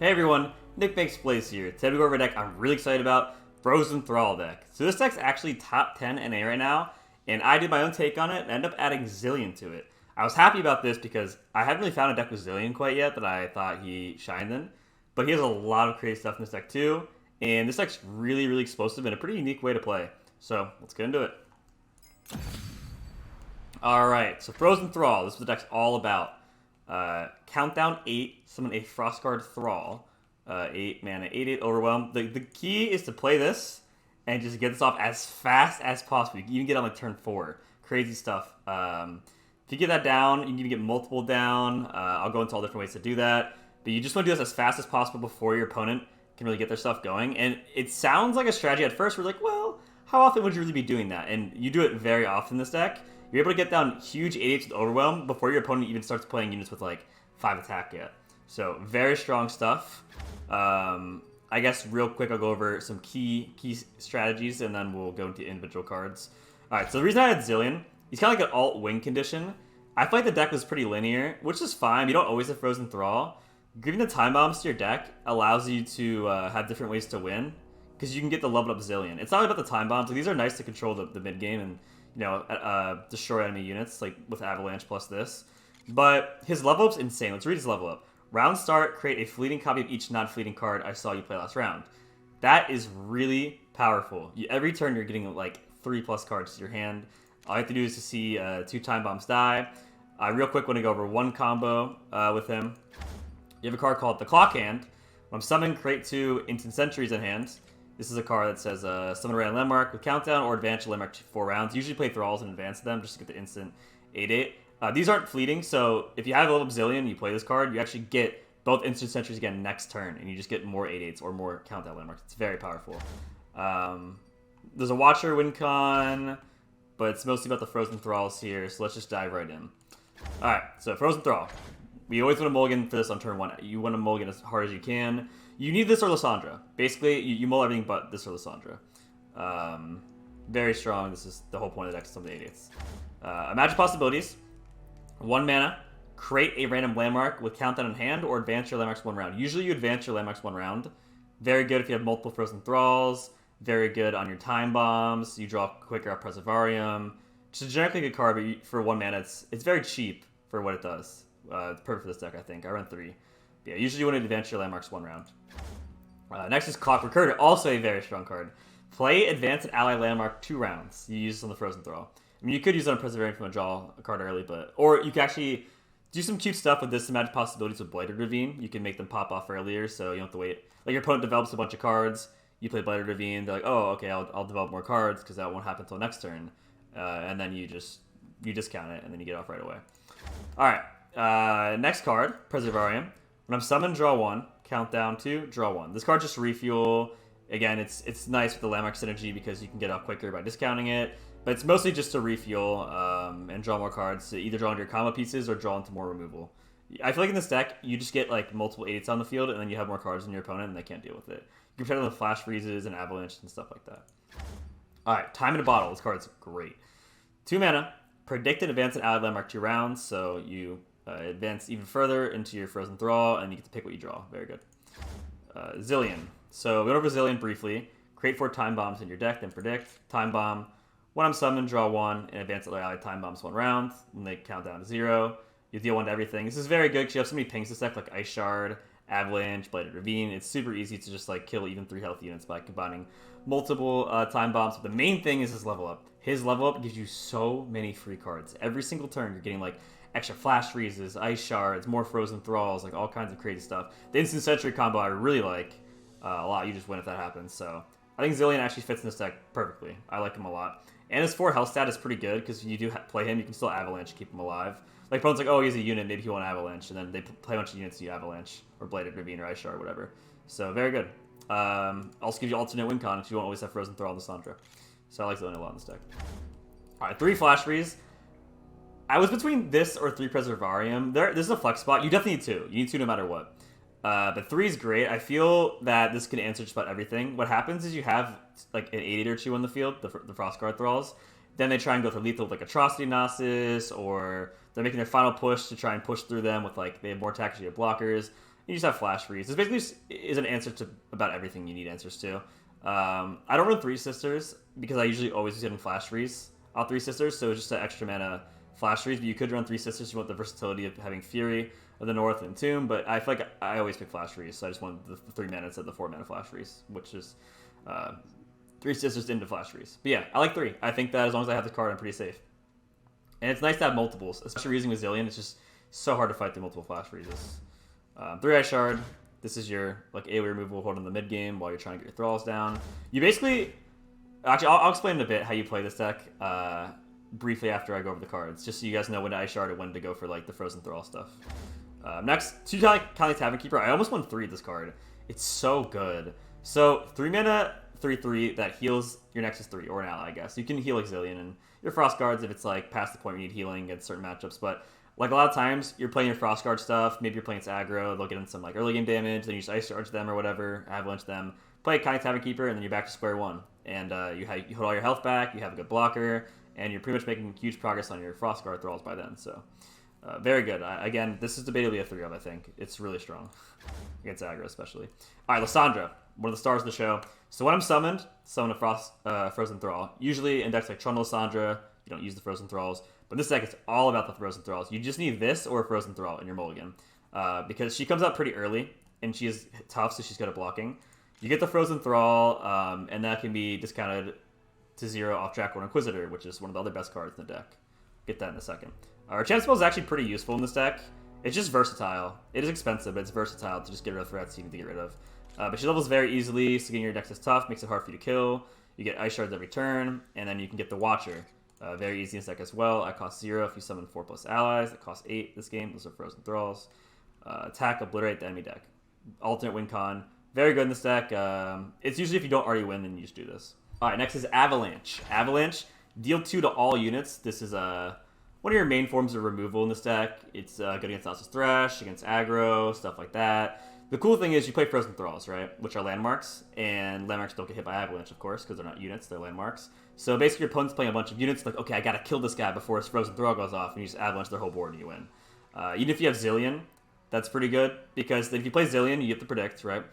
Hey everyone, NicMakesPlays here. Today we go over a deck I'm really excited about, Frozen Thrall deck. So this deck's actually top 10 NA right now, and I did my own take on it and ended up adding Zilean to it. I was happy about this because I haven't really found a deck with Zilean quite yet that I thought he shined in, but he has a lot of creative stuff in this deck too, and this deck's really explosive and a pretty unique way to play. So let's get into it. Alright, so Frozen Thrall, this is what the deck's all about. Countdown 8, summon a Frostguard Thrall. 8 mana, 8/8 Overwhelm. The key is to play this and just get this off as fast as possible. You can even get on like turn 4. Crazy stuff. If you get that down, you can even get multiple down. I'll go into all different ways to do that. But you just want to do this as fast as possible before your opponent can really get their stuff going. And it sounds like a strategy at first. We're like, well, how often would you really be doing that? And you do it very often in this deck. You're able to get down huge 8/8s with Overwhelm before your opponent even starts playing units with like 5 attack yet. So very strong stuff. I guess real quick I'll go over some key strategies and then we'll go into individual cards. Alright, so the reason I had Zilean, he's kind of like an alt win condition. I feel like the deck was pretty linear, which is fine. You don't always have Frozen Thrall. Giving the time bombs to your deck allows you to have different ways to win because you can get the leveled up Zilean. It's not about the time bombs. Like, these are nice to control the mid game and destroy enemy units, like with Avalanche plus this. But his level up's insane. Let's read his level up. Round start, create a fleeting copy of each non-fleeting card I saw you play last round. That is really powerful. Every turn you're getting like 3+ cards to your hand. All you have to do is to see 2 time bombs die. Real quick, want to go over one combo with him. You have a card called the Clock Hand. When I'm summoning, create 2 Instant Sentries in hand. This is a card that says summon a random landmark with countdown or advance your landmark to 4 rounds. Usually play Thralls and advance them just to get the instant 8/8. These aren't fleeting, so if you have a level Zilean, you play this card, you actually get both instant sentries again next turn, and you just get more 8/8s or more countdown landmarks. It's very powerful. There's a Watcher win con, but it's mostly about the Frozen Thralls here, so let's just dive right in. Alright, so Frozen Thrall. We always want to mulligan for this on turn 1. You want to mulligan as hard as you can. You need this or Lissandra. Basically, you mull everything but this or Lissandra. Very strong. This is the whole point of the deck, some of the 8/8s. Imagine possibilities. 1 mana, create a random landmark with countdown in hand or advance your landmarks 1 round. Usually you advance your landmarks 1 round. Very good if you have multiple Frozen Thralls. Very good on your time bombs. You draw quicker at Preservarium. It's a generically good card, but for 1 mana, it's very cheap for what it does. It's perfect for this deck, I think. I run 3. But yeah, usually you want to advance your landmarks 1 round. Next is Clockwork Curtain, also a very strong card. Play advance an ally landmark 2 rounds. You use this on the Frozen Thrall. I mean, you could use it on Preservarium from a draw a card early, or you can actually do some cute stuff with this Imagine Possibilities with Blighted Ravine. You can make them pop off earlier, so you don't have to wait. Like, your opponent develops a bunch of cards, you play Blighted Ravine, they're like, oh, okay, I'll develop more cards, because that won't happen until next turn. And then you discount it, and then you get off right away. Alright, next card, Preservarium. When I'm summoned, draw 1, countdown 2, draw 1. This card just refuel. Again, it's nice with the landmark synergy because you can get off quicker by discounting it. But it's mostly just to refuel and draw more cards to either draw into your combo pieces or draw into more removal. I feel like in this deck, you just get like multiple 8/8s on the field and then you have more cards than your opponent and they can't deal with it. You can protect them with Flash Freezes and Avalanche and stuff like that. Alright, Time in a Bottle. This card's great. 2 mana, predict and advance an allied landmark 2 rounds, so you advance even further into your Frozen Thrall and you get to pick what you draw. Very good. Zilean. So we went over Zilean briefly. Create 4 time bombs in your deck, then predict. Time bomb. When I'm summoned, draw 1 and advance other ally time bombs 1 round. When they count down to 0, you deal 1 to everything. This is very good because you have so many pings this deck, like Ice Shard, Avalanche, Blighted Ravine. It's super easy to just like kill even 3 health units by combining multiple time bombs. But the main thing is his level up. His level up gives you so many free cards. Every single turn, you're getting like extra Flash Freezes, Ice Shards, more Frozen Thralls, like all kinds of crazy stuff. The Instant Sentry combo I really like a lot. You just win if that happens. So I think Zilean actually fits in this deck perfectly. I like him a lot. And his 4 health stat is pretty good, because if you do play him, you can still Avalanche to keep him alive. Like, opponent's like, oh, he's a unit, maybe he won't Avalanche, and then they play a bunch of units to Avalanche, or Blighted Ravine, or Ice Shard, or whatever. So, very good. Also gives you alternate win con if you won't always have Frozen Thrall and Lissandra. So I like Zilean a lot in this deck. Alright, 3 Flash Freeze. I was between this or 3 Preservarium. This is a flex spot. You definitely need 2. You need 2 no matter what. But 3 is great. I feel that this can answer just about everything. What happens is you have like an 8/8 or 2 on the field, the Frostguard Thralls. Then they try and go for lethal with like Atrocity Gnosis, or they're making their final push to try and push through them with like, they have more attackers, you have blockers. You just have flash freeze. This basically is an answer to about everything you need answers to. I don't run Three Sisters because I usually always get in flash freeze all Three Sisters, so it's just an extra mana flash freeze. But you could run Three Sisters. You want the versatility of having Fury of the North and Tomb, but I feel like I always pick flash freeze, so I just want the 3 mana instead of the 4 mana flash freeze, which is Three Sisters into flash freeze. But yeah, I like 3. I think that as long as I have the card, I'm pretty safe. And it's nice to have multiples, especially using with Zilean. It's just so hard to fight through multiple flash freezes. 3 Eye Shard. This is your like AoE removal hold in the mid game while you're trying to get your Thralls down. You basically, actually, I'll explain in a bit how you play this deck briefly after I go over the cards, just so you guys know when to Eye Shard and when to go for like the Frozen Thrall stuff. Next, 2 Kalista Tavern Keeper. I almost won 3 this card. It's so good. So 3 mana, 3/3 that heals your Nexus 3 or an ally, I guess. You can heal like Zilean and your Frost Guards if it's like past the point where you need healing against certain matchups, but like a lot of times, you're playing your Frost Guard stuff, maybe you're playing its aggro, they'll get in some like early game damage, then you just Ice Charge them or whatever, Avalanche them, play a Kalista Tavern Keeper, and then you're back to square one. And you hold all your health back, you have a good blocker, and you're pretty much making huge progress on your Frost Guard Thralls by then. So, very good. Again, this is debatably a 3 of, I think. It's really strong. Against aggro, especially. Alright, Lissandra, one of the stars of the show. So when I'm summoned, summon a Frozen Thrall. Usually in decks like Trundle Lissandra, you don't use the Frozen Thralls. But this deck is all about the Frozen Thralls. You just need this or a Frozen Thrall in your mulligan. Because she comes out pretty early, and she is tough, so she's good at blocking. You get the Frozen Thrall, and that can be discounted to 0 off Jack or Inquisitor, which is one of the other best cards in the deck. Get that in a second. Our Chance Spell is actually pretty useful in this deck. It's just versatile. It is expensive, but it's versatile to just get rid of threats you need to get rid of. But she levels very easily, so getting your decks is tough, makes it hard for you to kill. You get Ice Shards every turn, and then you can get the Watcher. Very easy in this deck as well. I cost 0 if you summon 4+ allies. It costs 8 this game. Those are Frozen Thralls. Attack, obliterate the enemy deck. Alternate win con. Very good in this deck. It's usually if you don't already win, then you just do this. Alright, next is Avalanche. Avalanche, deal 2 to all units. This is one of your main forms of removal in this deck. It's good against Thassa's Thresh, against aggro, stuff like that. The cool thing is you play Frozen Thralls, right? Which are landmarks, and landmarks don't get hit by Avalanche, of course, because they're not units, they're landmarks. So basically your opponent's playing a bunch of units, like, okay, I gotta kill this guy before his Frozen Thrall goes off, and you just Avalanche their whole board and you win. Even if you have Zilean, that's pretty good, because if you play Zilean, you get to predict, right?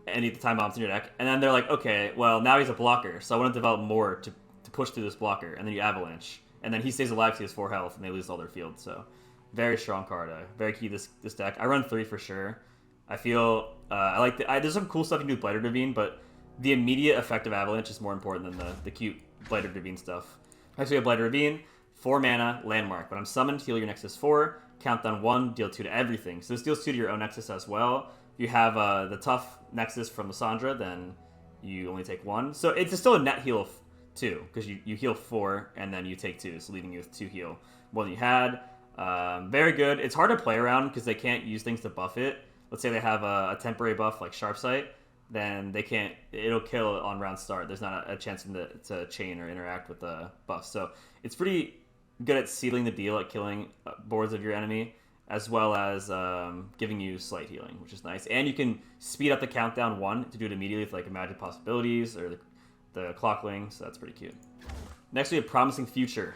And you get the time bombs in your deck, and then they're like, okay, well, now he's a blocker, so I want to develop more to push through this blocker, and then you Avalanche. And then he stays alive because he has 4 health, and they lose all their field, so very strong card, very key this deck. I run 3 for sure. I feel, I like there's some cool stuff you can do with Blighter Divine, but the immediate effect of Avalanche is more important than the cute Blighter Divine stuff. Next we have Blighter Divine, 4 mana, landmark. When I'm summoned, heal your Nexus 4, countdown 1, deal 2 to everything. So this deals 2 to your own Nexus as well. If you have the tough Nexus from Lissandra, then you only take 1. So it's still a net heal of 2, because you heal 4, and then you take 2, so leaving you with 2 heal more than you had. Very good. It's hard to play around, because they can't use things to buff it. Let's say they have a temporary buff like Sharp Sight, then they can't, it'll kill on round start. There's not a chance for them to chain or interact with the buff. So it's pretty good at sealing the deal, at killing boards of your enemy, as well as giving you slight healing, which is nice. And you can speed up the countdown 1 to do it immediately with like Imagine Possibilities or the Clockling, so that's pretty cute. Next we have Promising Future.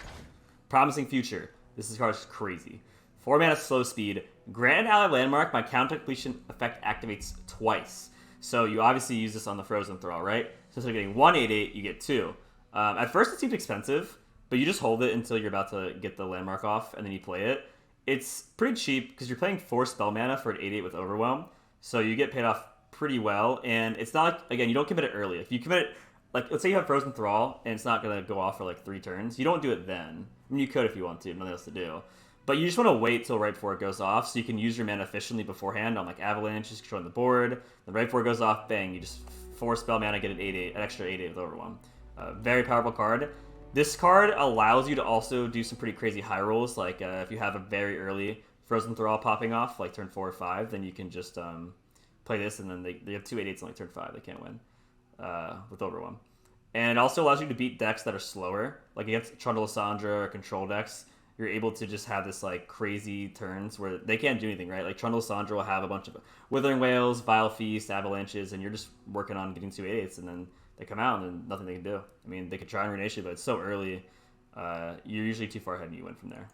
Promising Future. This card is crazy. 4 mana slow speed. Grant an ally landmark, my counter completion effect activates twice. So you obviously use this on the Frozen Thrall, right? So instead of getting 1/8/8, you get 2. At first it seems expensive, but you just hold it until you're about to get the landmark off, and then you play it. It's pretty cheap, because you're playing 4 spell mana for an 8/8 with Overwhelm, so you get paid off pretty well, and it's not like, again, you don't commit it early. If you commit it, like, let's say you have Frozen Thrall, and it's not going to go off for like 3 turns, you don't do it then. I mean, you could if you want to, nothing else to do. But you just want to wait till right before it goes off, so you can use your mana efficiently beforehand on like Avalanche, just controlling the board. Then right before it goes off, bang, you just 4 spell mana, get an 8/8, an extra 8/8 with Overwhelm. Very powerful card. This card allows you to also do some pretty crazy high rolls, like if you have a very early Frozen Thrall popping off, like turn 4 or 5, then you can just play this, and then they have 2 8/8s on like turn 5. They can't win with Overwhelm. And it also allows you to beat decks that are slower, like against Trundle Lissandra or Control decks. You're able to just have this like crazy turns where they can't do anything, right? Like Trundle Lissandra will have a bunch of Withering Wails, Vile Feast, Avalanches, and you're just working on getting 2 8/8s, and then they come out and then nothing they can do. I mean, they could try and Runation, but it's so early. You're usually too far ahead and you win from there.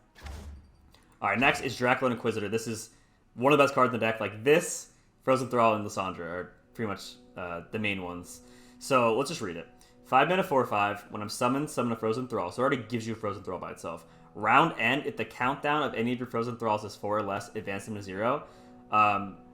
Alright, next is Dracula Inquisitor. This is one of the best cards in the deck. Like, this Frozen Thrall and Lissandra are pretty much the main ones. So let's just read it. 5 mana 4/5. When I'm summoned, summon a Frozen Thrall. So it already gives you a Frozen Thrall by itself. Round end, if the countdown of any of your Frozen Thralls is 4 or less, advance them to 0.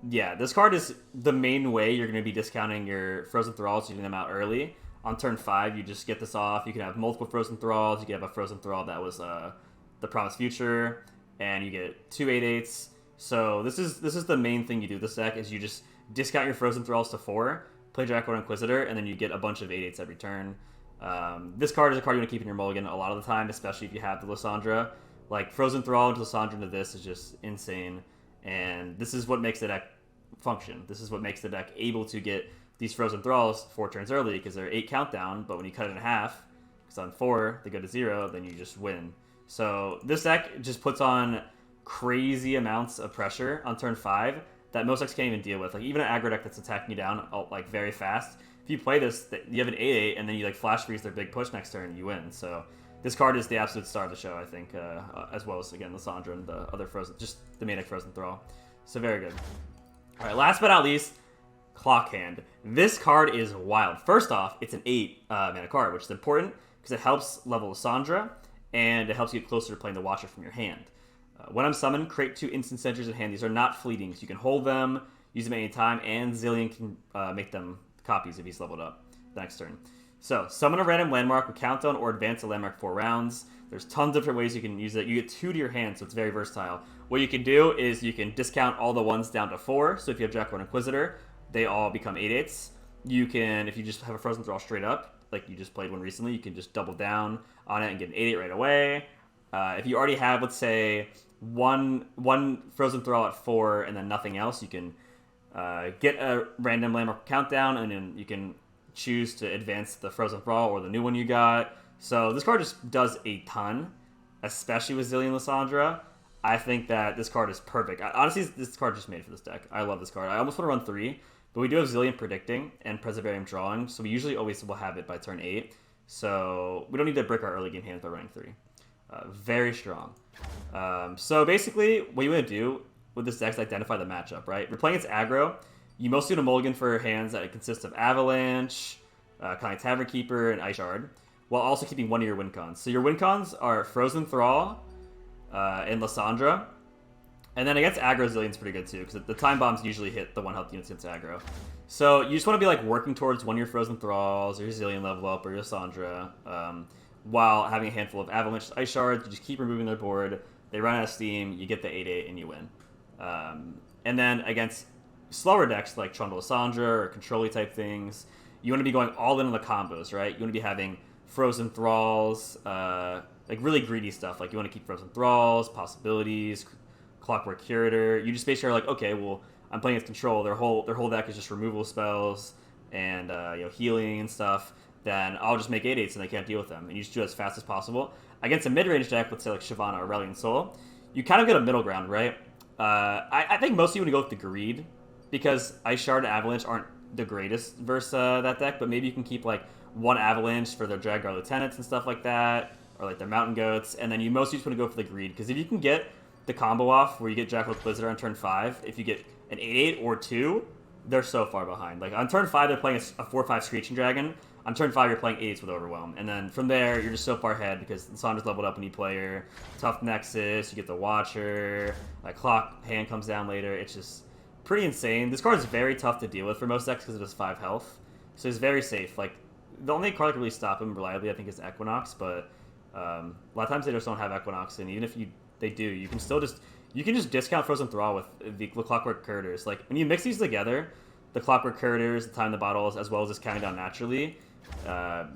Yeah, this card is the main way you're going to be discounting your Frozen Thralls, using them out early. On turn 5, you just get this off. You can have multiple Frozen Thralls. You can have a Frozen Thrall that was the Promised Future, and you get 2 8/8s. So this is the main thing you do with this deck, is you just discount your Frozen Thralls to 4, play Draco Inquisitor, and then you get a bunch of 8/8s every turn. This card is a card you want to keep in your mulligan a lot of the time, especially if you have the Lissandra. Like, Frozen Thrall into Lissandra into this is just insane, and this is what makes the deck function. This is what makes the deck able to get these Frozen Thralls 4 turns early, because they're 8 countdown, but when you cut it in half, because on 4 they go to 0, then you just win. So this deck just puts on crazy amounts of pressure on turn 5 that most decks can't even deal with. Like, even an aggro deck that's attacking you down like very fast, if you play this, you have an 8/8, and then you like flash freeze their big push next turn, you win. So this card is the absolute star of the show, I think, as well as, again, Lissandra and the other Frozen, just the main deck Frozen Thrall. So very good. All right, last but not least, Clock Hand. This card is wild. First off, it's an 8 mana card, which is important because it helps level Lissandra, and it helps you get closer to playing the Watcher from your hand. When I'm summoned, create 2 instant sentries in hand. These are not fleeting, so you can hold them, use them at any time, and Zilean can make them copies if he's leveled up the next turn. So, summon a random landmark with countdown or advance a landmark 4 rounds. There's tons of different ways you can use it. You get 2 to your hand, so it's very versatile. What you can do is you can discount all the ones down to 4. So if you have Draco and Inquisitor, they all become 8/8s. You can, if you just have a Frozen Thrall straight up, like you just played one recently, you can just double down on it and get an 8/8 right away. If you already have, let's say, one Frozen Thrall at 4 and then nothing else, you can get a random landmark countdown, and then you can choose to advance the Frozen Thrall or the new one you got. So this card just does a ton, especially with Zilean Lissandra. I think that this card is perfect. Honestly, this card just made for this deck. I love this card. I almost want to run 3, but we do have Zilean predicting and Preservarium drawing, so we usually always will have it by turn 8. So we don't need to break our early game hands by running 3. Very strong. So basically, what you want to do with this deck is identify the matchup, right? If you're playing its aggro, you mostly do a mulligan for hands that consist of Avalanche, kind of Tavern Keeper, and Ice Shard, while also keeping one of your win cons. So your win cons are Frozen Thrall and Lissandra. And then against aggro, Zilean's pretty good too, because the time bombs usually hit the 1 health units against aggro. So you just want to be like working towards one of your Frozen Thralls, or your Zilean level up, or your Lissandra, while having a handful of Avalanche Ice Shards. You just keep removing their board. They run out of steam, you get the 8/8, and you win. And then against slower decks like Trundle Lissandra or Control-y type things, you want to be going all in on the combos, right? You want to be having Frozen Thralls, like really greedy stuff. Like you want to keep Frozen Thralls, Possibilities, Clockwork Curator. You just basically are like, okay, well, I'm playing with Control. Their whole deck is just removal spells and healing and stuff. Then I'll just make 8/8s and they can't deal with them. And you just do it as fast as possible. Against a mid-range deck, let's say like Shyvana or Aurelion Sol, you kind of get a middle ground, right? I think most of you want to go with the Greed, because Ice Shard and Avalanche aren't the greatest versus that deck, but maybe you can keep like 1 Avalanche for their Dragguard Lieutenants and stuff like that, or like their Mountain Goats, and then you mostly just want to go for the Greed, because if you can get the combo off where you get Jackal Inquisitor on turn 5, if you get an 8/8 or 2, they're so far behind. Like on turn 5, they're playing a 4/5 Screeching Dragon. On turn 5, you're playing 8/8s with Overwhelm. And then from there, you're just so far ahead because Lissandra's leveled up when you play her. Tough Nexus, you get the Watcher, like Clock Hand comes down later. It's just pretty insane. This card is very tough to deal with for most decks because it has 5 health. So it's very safe. Like, the only card that can really stop him reliably, I think, is Equinox, but a lot of times they just don't have Equinox, and even if they do, you can still just discount Frozen Thrall with the Clockwork Curators. Like, when you mix these together, the Clockwork Curators, the Time the Bottles, as well as just counting down naturally,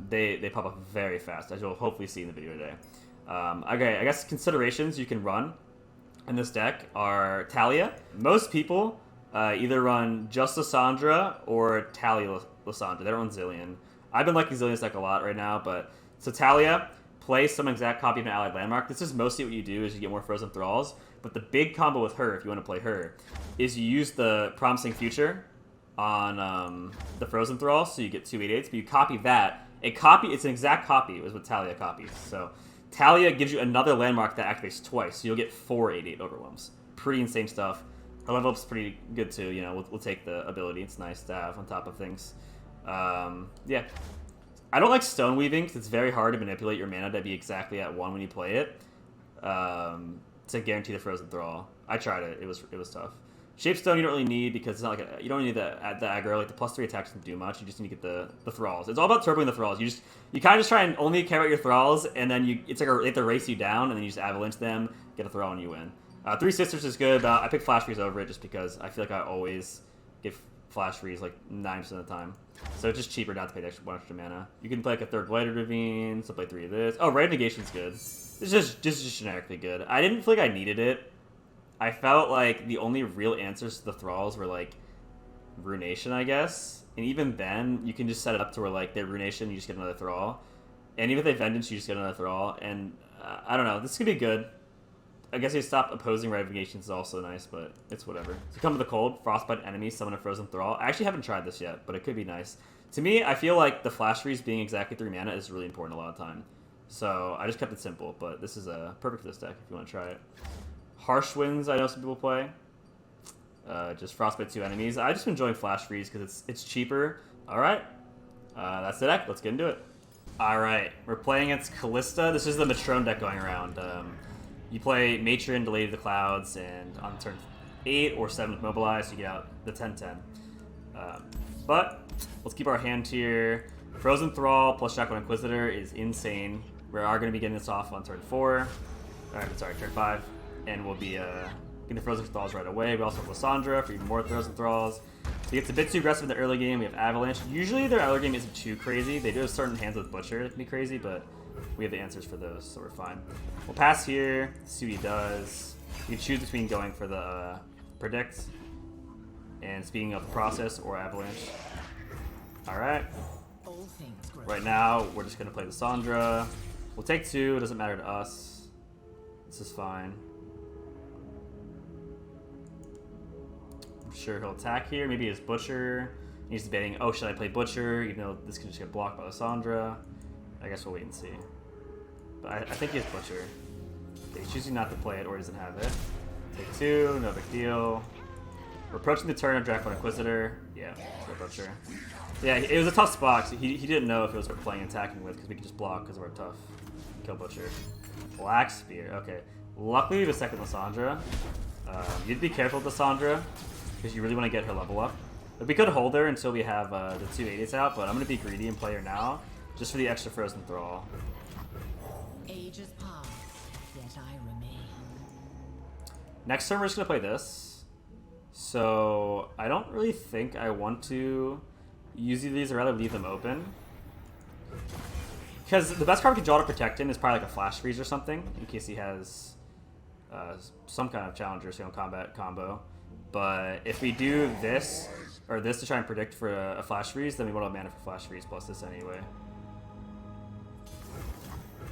they pop up very fast, as you'll hopefully see in the video today. Okay, I guess considerations you can run in this deck are Talia. Most people either run just Lissandra or Talia Lissandra. They don't run Zilean. I've been liking Zilean's deck a lot right now, but so Talia, play some exact copy of an allied landmark. This is mostly what you do is you get more Frozen Thralls, but the big combo with her, if you want to play her, is you use the Promising Future on the Frozen Thrall, so you get 2 8/8s, but you copy that. It's an exact copy, is what Talia copies. So Talia gives you another landmark that activates twice, so you'll get 4 8/8 Overwhelms. Pretty insane stuff. Her level up's pretty good too. You know, we'll take the ability. It's nice to have on top of things. Yeah. I don't like stone weaving because it's very hard to manipulate your mana to be exactly at 1 when you play it. To guarantee the frozen thrall. I tried it. It was tough. Shapestone you don't really need because it's not like you don't need the aggro. Like the +3 attacks doesn't do much. You just need to get the thralls. It's all about turboing the thralls. You kind of just try and only care about your thralls, and then it's like they have to race you down, and then you just avalanche them, get a thrall, and you win. Three Sisters is good. I pick Flash Freeze over it just because I feel like I always get Flash Freeze like 9% of the time. So it's just cheaper not to pay the 1 extra mana. You can play like a third Blighted Ravine, so play 3 of this. Oh, Red Negation's good. It's just generically good. I didn't feel like I needed it. I felt like the only real answers to the thralls were like Runation, I guess. And even then, you can just set it up to where like they're Runation, you just get another thrall. And even if they Vengeance, you just get another thrall. And I don't know, this could be good. I guess you stop opposing Red Negations is also nice, but it's whatever. So come to the cold, Frostbite enemy, summon a Frozen Thrall. I actually haven't tried this yet, but it could be nice. To me, I feel like the Flash Freeze being exactly 3 mana is really important a lot of time. So I just kept it simple, but this is perfect for this deck if you want to try it. Harsh Winds, I know some people play. Just Frostbite 2 enemies. I just enjoy Flash Freeze because it's cheaper. All right, that's the deck. Let's get into it. All right, we're playing against Kalista. This is the Matrone deck going around. You play Matron to Lady of the Clouds, and on turn 8 or 7 with Mobilize, you get out the 10/10. But let's keep our hand here. Frozen Thrall plus Shotgun Inquisitor is insane. We are going to be getting this off on turn 4. Sorry, turn 5. And we'll be getting the Frozen Thralls right away. We also have Lissandra for even more Frozen Thralls. So it's a bit too aggressive in the early game. We have Avalanche. Usually their early game isn't too crazy. They do have certain hands with Butcher that can be crazy, but we have the answers for those, so we're fine. We'll pass here, see what he does. You can choose between going for the Predict and Speeding Up the Process or Avalanche. Alright. Right now, we're just going to play Lissandra. We'll take 2, it doesn't matter to us. This is fine. I'm sure he'll attack here. Maybe his Butcher. He's debating, oh, should I play Butcher? Even though this can just get blocked by Lissandra. I guess we'll wait and see. But I think he has Butcher. Okay, he's choosing not to play it or he doesn't have it. Take 2, no big deal. We're approaching the turn of Dragon Inquisitor. Yeah, so Butcher. Yeah, it was a tough spot. He didn't know if it was worth playing and attacking with because we could just block because we're tough. Kill Butcher. Black Spear. Okay. Luckily, the second Lissandra. You'd be careful with Lissandra because you really want to get her level up. But we could hold her until we have the 2 80s out, but I'm going to be greedy and play her now just for the extra Frozen Thrall. Ages pass, yet I remain. Next turn, we're just going to play this. So I don't really think I want to use these. I'd rather leave them open. Because the best card we can draw to protect him is probably like a Flash Freeze or something, in case he has some kind of Challenger combat combo. But if we do this, or this to try and predict for a Flash Freeze, then we won't have mana for Flash Freeze plus this anyway.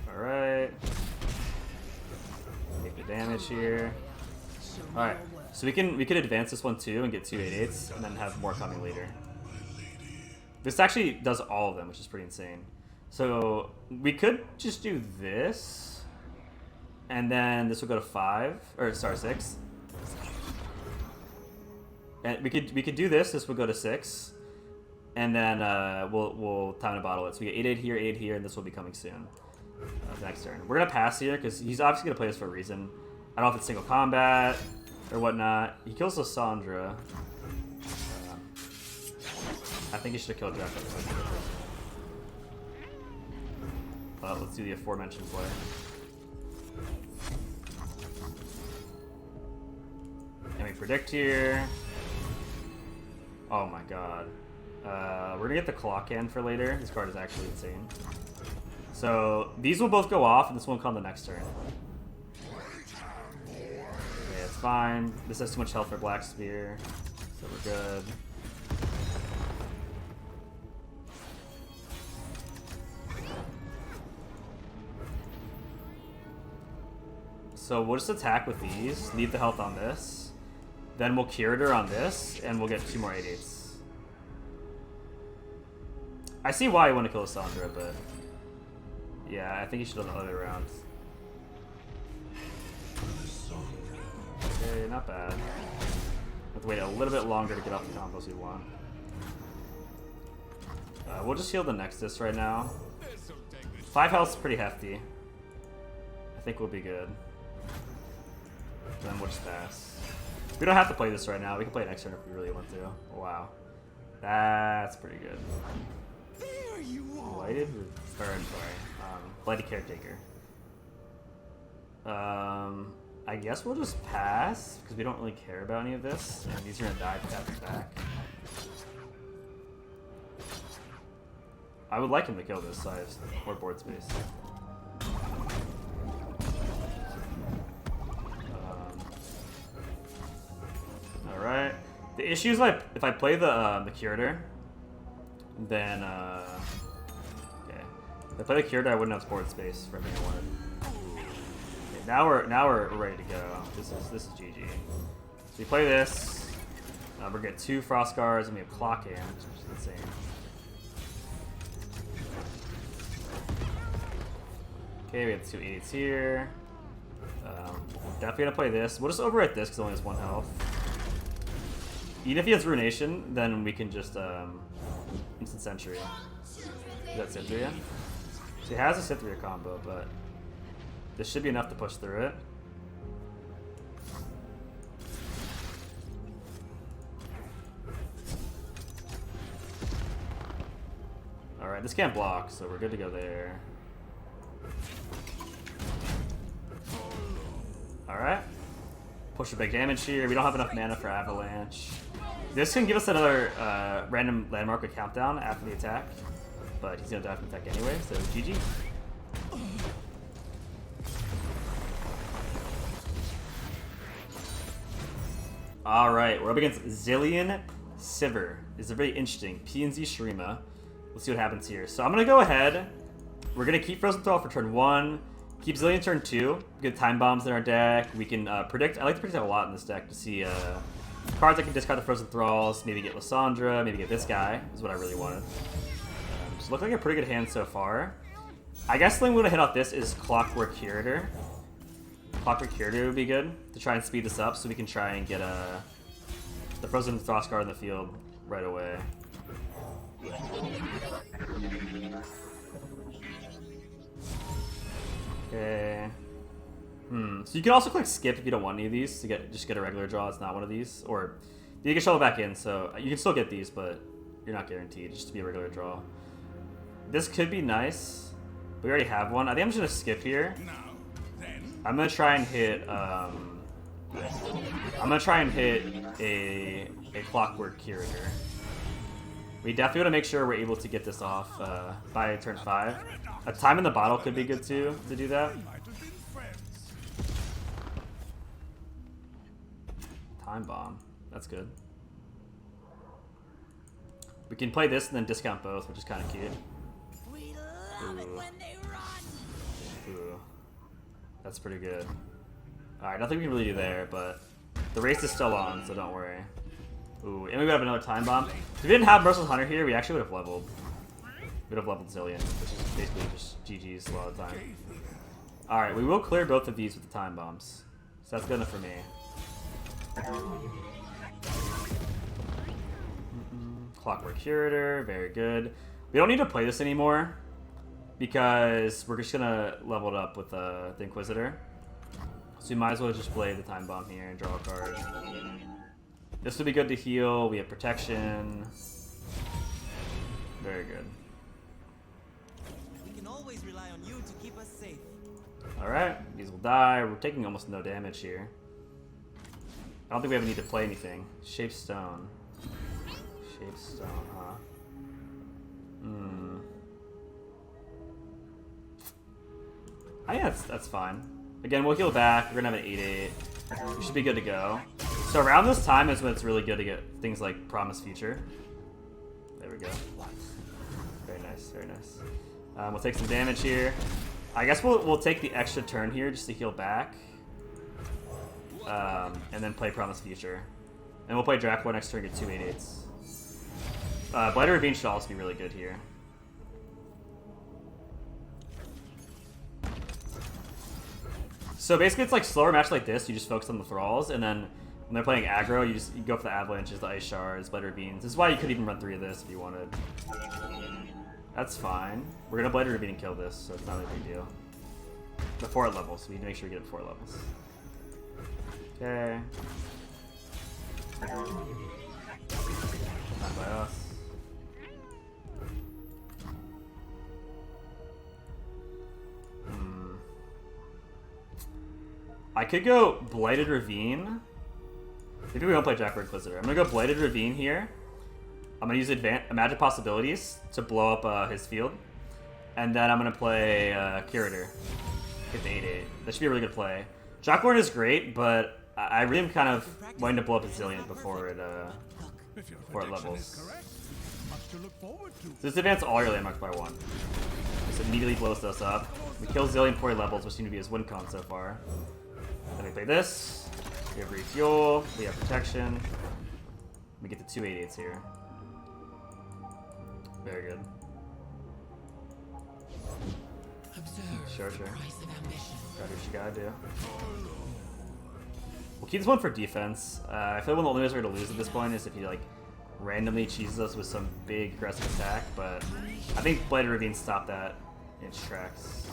Alright. Take the damage here. Alright, so we can advance this one too and get 2 8/8s and then have more coming later. This actually does all of them, which is pretty insane. So we could just do this, and then this will go to 5, or sorry, 6. And we could do this. This would go to 6, and then we'll time to bottle it. So we get 8/8 here, 8 here, and this will be coming soon. Next turn, we're gonna pass here because he's obviously gonna play this for a reason. I don't know if it's single combat or whatnot. He kills Lissandra. I think he should have killed Draco. Let's do the aforementioned play. And we predict here. Oh my god. We're gonna get the Clock Hand for later. This card is actually insane. So these will both go off, and this won't come the next turn. Okay, it's fine. This has too much health for Black Spear, so we're good. So we'll just attack with these, leave the health on this, then we'll Curator on this, and we'll get 2 more 8/8s. I see why you want to kill Lissandra, but yeah, I think you should have the other round. Okay, not bad. have to wait a little bit longer to get off the combos we want. We'll just heal the Nexus right now. 5 health is pretty hefty. I think we'll be good. Then we'll just pass. We don't have to play this right now. We can play it next turn if we really want to. Wow. That's pretty good. There you are. Blighted? Sorry. Blighted Caretaker. I guess we'll just pass, because we don't really care about any of this. And these are going to die if we have to back. I would like him to kill this, so I have more board space. Alright. The issue is if I play the Curator, then okay. If I play the Curator, I wouldn't have board space for everything I wanted. Okay, now we're ready to go. This is GG. So we play this. We're gonna get 2 Frost Guards and we have Clock Hand, which is insane. Okay, we have 2 8s here. Definitely gonna play this. We'll just overwrite this because it only has 1 health. Even if he has Ruination, then we can just Instant Sentry. Is that Cytheria? So he has a Cytheria combo, but this should be enough to push through it. Alright, this can't block, so we're good to go there. Alright. Push for big damage here. We don't have enough mana for Avalanche. This can give us another random landmark with countdown after the attack. But he's going to die from attack anyway, so GG. Alright, we're up against Zilean Lissandra. This is very interesting. PNZ Shurima. Let's see what happens here. So I'm going to go ahead. We're going to keep Frozen Thrall for turn 1. Keep Zilean turn 2. Good time bombs in our deck. We can predict. I like to predict a lot in this deck to see cards that can discard the Frozen Thralls. Maybe get Lissandra. Maybe get this guy. Is what I really wanted. So look like a pretty good hand so far. I guess the thing we're going to hit off this is Clockwork Curator. Clockwork Curator would be good to try and speed this up so we can try and get the Frozen Frost card in the field right away. Okay. So you can also click skip if you don't want any of these to just get a regular draw. It's not one of these, or you can shovel back in. So you can still get these, but you're not guaranteed just to be a regular draw. This could be nice. We already have one. I think I'm just gonna skip here. I'm gonna try and hit. A Clockwork Curator. We definitely want to make sure we're able to get this off by turn 5. A time in the bottle could be good too to do that. Time bomb. That's good. We can play this and then discount both, which is kind of cute. We love it when they run. Ooh. That's pretty good. Alright, nothing we can really do there, but the race is still on, so don't worry. Ooh, and we would have another time bomb. If we didn't have Merciless Hunter here, we actually would have leveled. We would have leveled Zilean, which is basically just GG's a lot of time. Alright, we will clear both of these with the time bombs. So that's good enough for me. Clockwork Curator, very good. We don't need to play this anymore because we're just gonna level it up with the Inquisitor. So we might as well just play the time bomb here and draw a card. This would be good to heal. We have protection. Very good. We can always rely on you to keep us safe. Alright, these will die. We're taking almost no damage here. I don't think we ever need to play anything. Shape Stone. Shape Stone, huh? I think that's fine. Again, we'll heal back. We're gonna have an 8/8. We should be good to go. So around this time is when it's really good to get things like Promise Future. There we go. Very nice, very nice. We'll take some damage here. I guess we'll take the extra turn here just to heal back. And then play Promise Future. And we'll play Dracula next turn, get 2 8/8s. Blighted Ravine should also be really good here. So basically it's like slower match like this, you just focus on the Thralls, and then When they're playing aggro, you go for the avalanches, the ice shards, Blade Ravines. This is why you could even run 3 of this if you wanted. That's fine. We're gonna Blade Ravine and kill this, so it's not a big deal. Before it levels, so we need to make sure we get it before it levels. Okay. Not by us. I could go Blighted Ravine. Maybe we won't play Jackbird Inquisitor. I'm gonna go Blighted Ravine here. I'm gonna use Magic Possibilities to blow up his field. And then I'm gonna play Curator. Get the 8/8. That should be a really good play. Jacklorn is great, but I really am kind of wanting to blow up a Zilean before it levels. So this advance all your landmarks by 1. This immediately blows those up. We kill Zilean before he levels, which seem to be his win con so far. Then we play this. We have refuel. We have protection. We get the 2 8/8s here. Very good. Sure. Gotta do what you gotta do. We'll keep this one for defense. I feel like one of the only ways we're gonna lose at this point is if he like randomly cheeses us with some big aggressive attack, but I think Blighted Ravine stopped that in its tracks.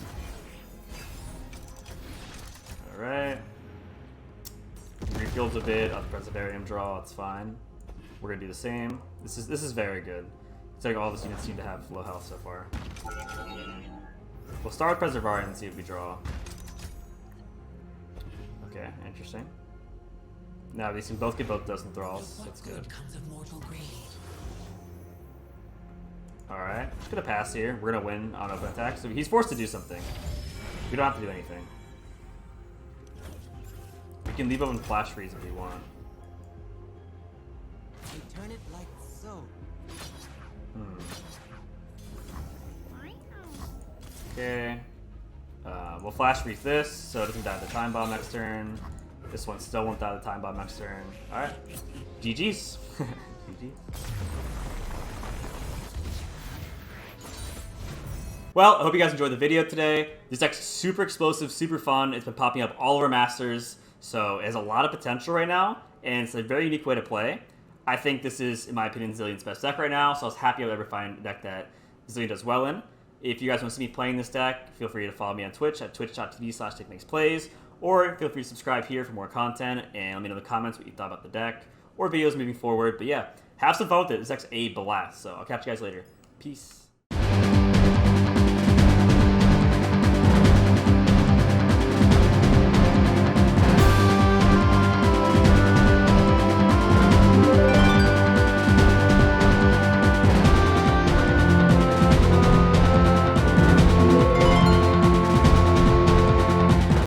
Alright. Refuels a bit of the Preservarium draw, it's fine. We're gonna do the same. This is very good. It's like all of his units seem to have low health so far. We'll start with Preservarium and see if we draw. Okay, interesting. Now these can both get both those and Thralls. That's good. Alright, just gonna pass here. We're gonna win on open attack. So he's forced to do something. We don't have to do anything. We can leave open Flash Freeze if we want. We turn it like so. Okay. We'll Flash Freeze this, so it doesn't die the Time Bomb next turn. This one still won't die the Time Bomb next turn. Alright. GG's. GG. Well, I hope you guys enjoyed the video today. This deck's super explosive, super fun. It's been popping up all over Masters, so it has a lot of potential right now, and it's a very unique way to play. I think this is, in my opinion, Zilean's best deck right now, so I was happy I would ever find a deck that Zilean does well in. If you guys want to see me playing this deck, feel free to follow me on Twitch at twitch.tv/NicMakesPlays, or feel free to subscribe here for more content, and let me know in the comments what you thought about the deck, or videos moving forward. But yeah, have some fun with it. This deck's a blast, so I'll catch you guys later. Peace.